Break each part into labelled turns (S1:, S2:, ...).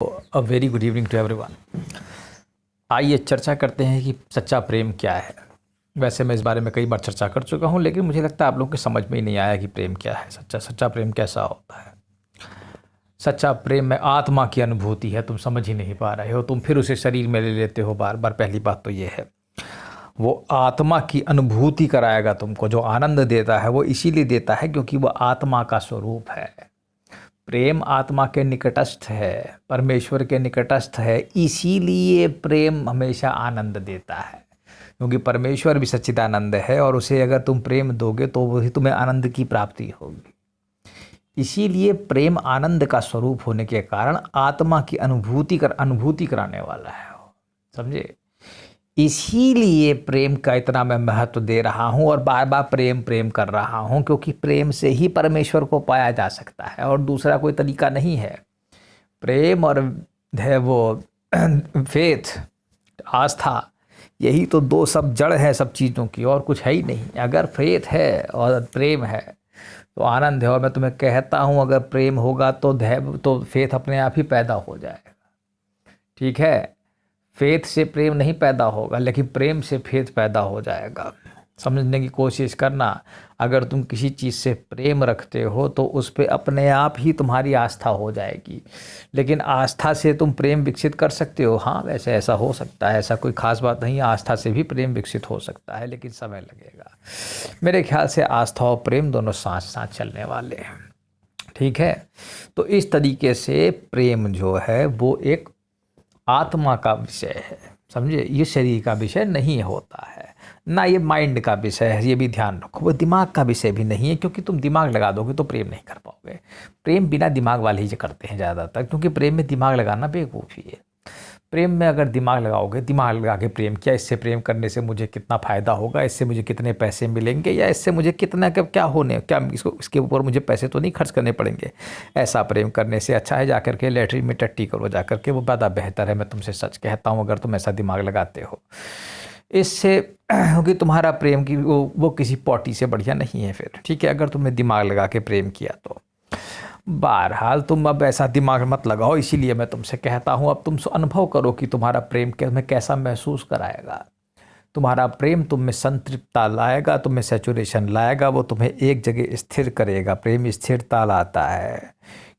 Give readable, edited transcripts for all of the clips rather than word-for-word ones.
S1: A very good evening to everyone. आइए चर्चा करते हैं कि सच्चा प्रेम क्या है। वैसे मैं इस बारे में कई बार चर्चा कर चुका हूँ, लेकिन मुझे लगता है आप लोगों के समझ में ही नहीं आया कि प्रेम क्या है। सच्चा सच्चा प्रेम कैसा होता है। सच्चा प्रेम में आत्मा की अनुभूति है, तुम समझ ही नहीं पा रहे हो, तुम फिर उसे शरीर में ले लेते हो बार बार। पहली बात तो ये है, वो आत्मा की अनुभूति कराएगा तुमको। जो आनंद देता है वो इसीलिए देता है क्योंकि वो आत्मा का स्वरूप है। प्रेम आत्मा के निकटस्थ है, परमेश्वर के निकटस्थ है, इसीलिए प्रेम हमेशा आनंद देता है। क्योंकि परमेश्वर भी सच्चिदानंद है और उसे अगर तुम प्रेम दोगे तो वही तुम्हें आनंद की प्राप्ति होगी। इसीलिए प्रेम आनंद का स्वरूप होने के कारण आत्मा की अनुभूति कराने वाला है। समझे? इसीलिए प्रेम का इतना मैं महत्व दे रहा हूँ और बार बार प्रेम प्रेम कर रहा हूँ, क्योंकि प्रेम से ही परमेश्वर को पाया जा सकता है और दूसरा कोई तरीका नहीं है। प्रेम और है वो फेथ, आस्था, यही तो दो सब जड़ है सब चीज़ों की, और कुछ है ही नहीं। अगर फेथ है और प्रेम है तो आनंद है। और मैं तुम्हें कहता हूँ अगर प्रेम होगा तो फेथ अपने आप ही पैदा हो जाएगा। ठीक है? फेथ से प्रेम नहीं पैदा होगा, लेकिन प्रेम से फेथ पैदा हो जाएगा। समझने की कोशिश करना। अगर तुम किसी चीज़ से प्रेम रखते हो तो उस पर अपने आप ही तुम्हारी आस्था हो जाएगी। लेकिन आस्था से तुम प्रेम विकसित कर सकते हो। हाँ, वैसे ऐसा हो सकता है, ऐसा कोई ख़ास बात नहीं है। आस्था से भी प्रेम विकसित हो सकता है, लेकिन समय लगेगा। मेरे ख्याल से आस्था और प्रेम दोनों साथ साथ चलने वाले हैं। ठीक है? तो इस तरीके से प्रेम जो है वो एक आत्मा का विषय है। समझे? ये शरीर का विषय नहीं होता है, ना ये माइंड का विषय है, ये भी ध्यान रखो। वो दिमाग का विषय भी नहीं है, क्योंकि तुम दिमाग लगा दोगे तो प्रेम नहीं कर पाओगे। प्रेम बिना दिमाग वाले ही करते हैं ज़्यादातर, क्योंकि प्रेम में दिमाग लगाना बेवकूफ़ी है। प्रेम में अगर दिमाग लगाओगे, दिमाग लगा के प्रेम किया, इससे प्रेम करने से मुझे कितना फ़ायदा होगा, इससे मुझे कितने पैसे मिलेंगे, या इससे मुझे कितना क्या होने, क्या इसके ऊपर मुझे पैसे तो नहीं खर्च करने पड़ेंगे। ऐसा प्रेम करने से अच्छा है जाकर के लेटरिन में टट्टी करो जाकर के, वो ज़्यादा बेहतर है। मैं तुमसे सच कहता हूँ, अगर तुम ऐसा दिमाग लगाते हो इससे, क्योंकि तुम्हारा प्रेम की वो किसी पॉटी से बढ़िया नहीं है फिर। ठीक है? अगर तुमने दिमाग लगा के प्रेम किया तो बहरहाल तुम अब ऐसा दिमाग मत लगाओ। इसीलिए मैं तुमसे कहता हूँ, अब तुम अनुभव करो कि तुम्हारा प्रेम तुम्हें कैसा महसूस कराएगा। तुम्हारा प्रेम तुम में संतृप्तता लाएगा, तुम्हें सैचुरेशन लाएगा, वो तुम्हें एक जगह स्थिर करेगा। प्रेम स्थिरता लाता है,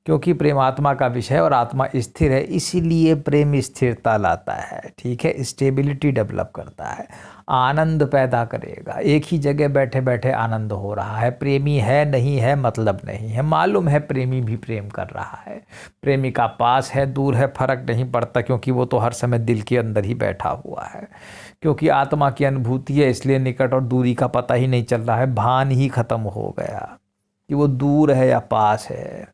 S1: क्योंकि प्रेम आत्मा का विषय है और आत्मा स्थिर है, इसीलिए प्रेम स्थिरता लाता है। ठीक है? स्टेबिलिटी डेवलप करता है, आनंद पैदा करेगा। एक ही जगह बैठे बैठे आनंद हो रहा है। प्रेमी है नहीं है मतलब नहीं है, मालूम है प्रेमी भी प्रेम कर रहा है। प्रेमिका पास है दूर है फर्क नहीं पड़ता, क्योंकि वो तो हर समय दिल के अंदर ही बैठा हुआ है। क्योंकि आत्मा की अनुभूति है, इसलिए निकट और दूरी का पता ही नहीं चल रहा है। भान ही खत्म हो गया कि वो दूर है या पास है।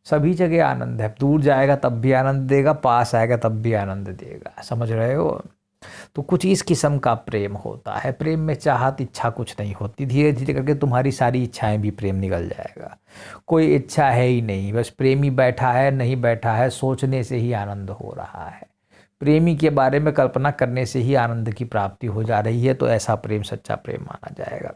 S1: सभी जगह आनंद है। दूर जाएगा तब भी आनंद देगा, पास आएगा तब भी आनंद देगा। समझ रहे हो? तो कुछ इस किस्म का प्रेम होता है। प्रेम में चाहत इच्छा कुछ नहीं होती। धीरे धीरे करके तुम्हारी सारी इच्छाएं भी प्रेम निकल जाएगा। कोई इच्छा है ही नहीं, बस प्रेमी बैठा है नहीं बैठा है, सोचने से ही आनंद हो रहा है। प्रेमी के बारे में कल्पना करने से ही आनंद की प्राप्ति हो जा रही है। तो ऐसा प्रेम सच्चा प्रेम माना जाएगा।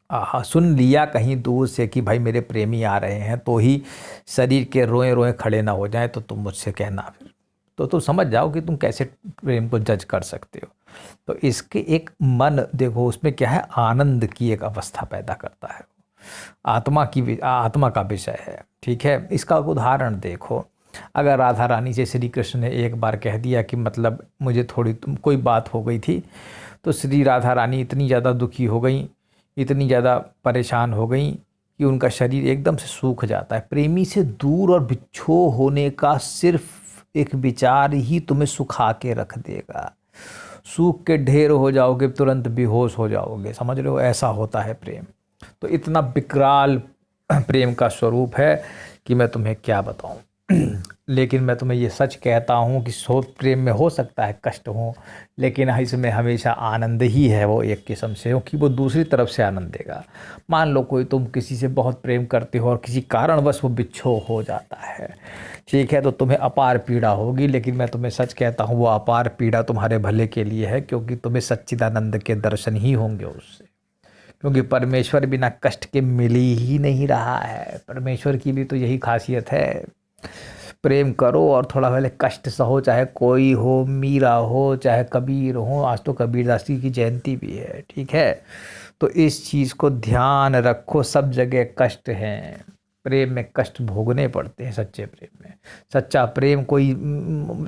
S1: आहा, सुन लिया कहीं दूर से कि भाई मेरे प्रेमी आ रहे हैं, तो ही शरीर के रोए रोए खड़े ना हो जाए तो तुम मुझसे कहना, फिर तो तुम समझ जाओ कि तुम कैसे प्रेम को जज कर सकते हो। तो इसके एक मन देखो, उसमें क्या है, आनंद की एक अवस्था पैदा करता है। आत्मा का विषय है। ठीक है? इसका उदाहरण देखो। अगर राधा रानी से श्री कृष्ण ने एक बार कह दिया कि मतलब मुझे थोड़ी कोई बात हो गई थी, तो श्री राधा रानी इतनी ज़्यादा दुखी हो गई, इतनी ज़्यादा परेशान हो गई कि उनका शरीर एकदम से सूख जाता है। प्रेमी से दूर और बिछो होने का सिर्फ एक विचार ही तुम्हें सुखा के रख देगा। सूख के ढेर हो जाओगे, तुरंत बेहोश हो जाओगे। समझ रहे हो? ऐसा होता है प्रेम। तो इतना विकराल प्रेम का स्वरूप है कि मैं तुम्हें क्या बताऊं। लेकिन मैं तुम्हें ये सच कहता हूँ कि प्रेम में हो सकता है कष्ट हो, लेकिन इसमें हमेशा आनंद ही है वो एक किस्म से, क्योंकि वो दूसरी तरफ से आनंद देगा। मान लो कोई तुम किसी से बहुत प्रेम करते हो और किसी कारणवश वो बिच्छो हो जाता है। ठीक है? तो तुम्हें अपार पीड़ा होगी, लेकिन मैं तुम्हें सच कहता हूँ वो अपार पीड़ा तुम्हारे भले के लिए है, क्योंकि तुम्हें सच्चिदानंद के दर्शन ही होंगे उससे। क्योंकि परमेश्वर बिना कष्ट के मिल ही नहीं रहा है। परमेश्वर की भी तो यही खासियत है। प्रेम करो और थोड़ा पहले कष्ट सहो, चाहे कोई हो, मीरा हो, चाहे कबीर हो। आज तो कबीरदास जी की जयंती भी है, ठीक है। तो इस चीज़ को ध्यान रखो, सब जगह कष्ट हैं, प्रेम में कष्ट भोगने पड़ते हैं। सच्चे प्रेम में, सच्चा प्रेम कोई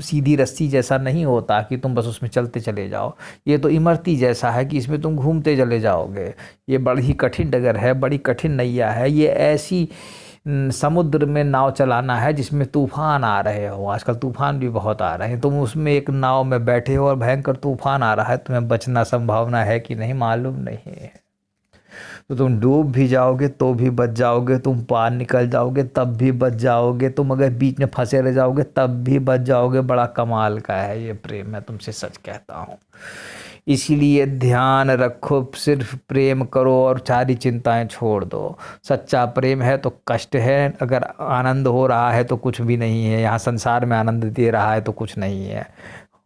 S1: सीधी रस्सी जैसा नहीं होता कि तुम बस उसमें चलते चले जाओ। ये तो इमरती जैसा है कि इसमें तुम घूमते चले जाओगे। ये बड़ी ही कठिन डगर है, बड़ी कठिन नैया है। ये ऐसी समुद्र में नाव चलाना है जिसमें तूफान आ रहे हो। आजकल तूफान भी बहुत आ रहे हैं, तुम उसमें एक नाव में बैठे हो और भयंकर तूफान आ रहा है, तुम्हें बचना संभावना है कि नहीं मालूम नहीं है। तो तुम डूब भी जाओगे तो भी बच जाओगे, तुम पार निकल जाओगे तब भी बच जाओगे, तुम अगर बीच में फंसे रह जाओगे तब भी बच जाओगे। बड़ा कमाल का है ये प्रेम, मैं तुमसे सच कहता हूँ। इसीलिए ध्यान रखो, सिर्फ प्रेम करो और सारी चिंताएं छोड़ दो। सच्चा प्रेम है तो कष्ट है, अगर आनंद हो रहा है तो कुछ भी नहीं है। यहाँ संसार में आनंद दे रहा है तो कुछ नहीं है।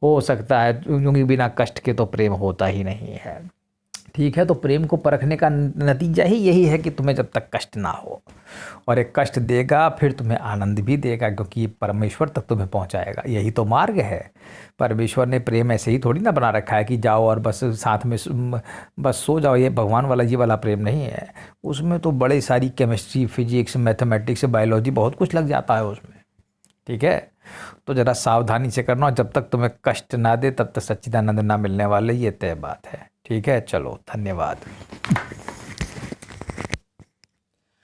S1: हो सकता है क्योंकि बिना कष्ट के तो प्रेम होता ही नहीं है, ठीक है। तो प्रेम को परखने का नतीजा ही यही है कि तुम्हें जब तक कष्ट ना हो, और एक कष्ट देगा फिर तुम्हें आनंद भी देगा, क्योंकि ये परमेश्वर तक तुम्हें पहुंचाएगा। यही तो मार्ग है। परमेश्वर ने प्रेम ऐसे ही थोड़ी ना बना रखा है कि जाओ और बस साथ में बस सो जाओ। ये भगवान वाला ये वाला प्रेम नहीं है। उसमें तो बड़े सारी केमिस्ट्री, फिजिक्स, मैथमेटिक्स, बायोलॉजी, बहुत कुछ लग जाता है उसमें, ठीक है। तो ज़रा सावधानी से करना, जब तक तुम्हें कष्ट ना दे तब तक सच्चिदानंद ना मिलने वाले, ये तय बात है, ठीक है। चलो, धन्यवाद।